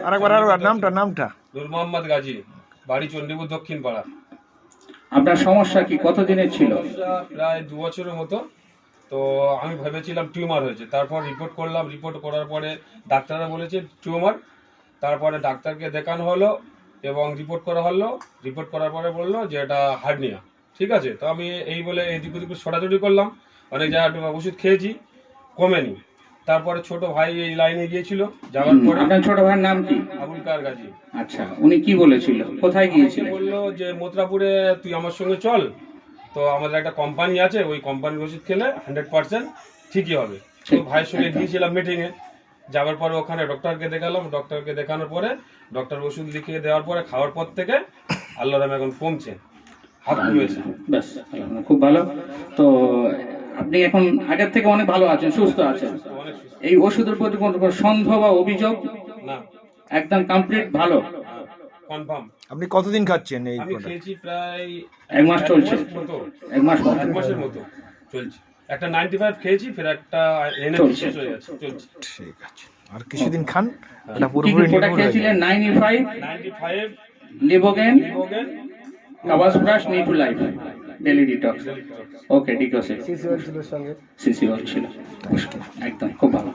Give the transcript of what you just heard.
আরেকবার নামটা নূর মোহাম্মদ গাজী, বাড়ি চণ্ডীপুর দক্ষিণ পাড়া। আপনার সমস্যা কি কতদিনের ছিল? সমস্যা প্রায় 2 বছরের মতো। তো আমি ভেবেছিলাম টিউমার হয়েছে, তারপর রিপোর্ট করলাম, রিপোর্ট করার পরে ডাক্তাররা বলেছে টিউমার। তারপরে ডাক্তারকে দেখানো হলো এবং রিপোর্ট করা হলো, রিপোর্ট করার পরে বললো যে এটা হার্নিয়া। ঠিক আছে, তো আমি এই বলে এদিক ওদিক ছড়াছড়ি করলাম, অনেক জায়গায় ওষুধ খেয়েছি, কমেনি। তারপরে ছোট ভাই এই লাইনে গিয়েছিল, যাওয়ার পরে আপনার ছোট ভাইয়ের নাম কি? আবুল কার গাজী। আচ্ছা, উনি কি বলেছিল, কোথায় গিয়েছিল? বললো যে মথুরাপুরে তুই আমার সঙ্গে চল, তো আমাদের একটা কোম্পানি আছে, ওই কোম্পানির ওষুধ খেলে 100% ঠিকই হবে। তো ভাইয়ের সঙ্গে গিয়েছিলাম মিটিংয়ে, যাওয়ার পরে ওখানে ডক্টরকে দেখালাম, ডক্টরকে দেখানোর পরে ডক্টর ওষুধ লিখিয়ে দেওয়ার পরে খাওয়ার পর থেকে আল্লাহর রহমতে এখন কমছে, হাত কমেছে। ব্যাস, খুব ভালো। তো আপনি এখন আগের থেকে অনেক ভালো আছেন, সুস্থ আছেন। অনেক সুস্থ। এই ওষুধের প্রতি কোনো সন্দেহ বা অভিযোগ? না, একদম কমপ্লিট ভালো। কনফার্ম। আপনি কতদিন খাচ্ছেন এই আমি প্রোডাক্ট? খেয়েছি প্রায় 1 মাস চলছে। মতো, এক মাস 1 মাসের মতো চলছে। একটা 95 খেয়েছি, ফের একটা এনে শেষ হয়ে গেছে, চলছে। ঠিক আছে, আর কিছুদিন খান, এটা কি কি পুরোপুরি প্রোডাক্ট নির্মূল হয়ে যাবে। খেয়েছিলেন? 95, 95 লিবোগেন, লিবোগেন, কাবাস ব্রাশ, নি টু লাইফ, ডেলি ডিটক্স। ওকে, ঠিক আছে। সিসি ওয়াল ছিল, একদম খুব ভালো।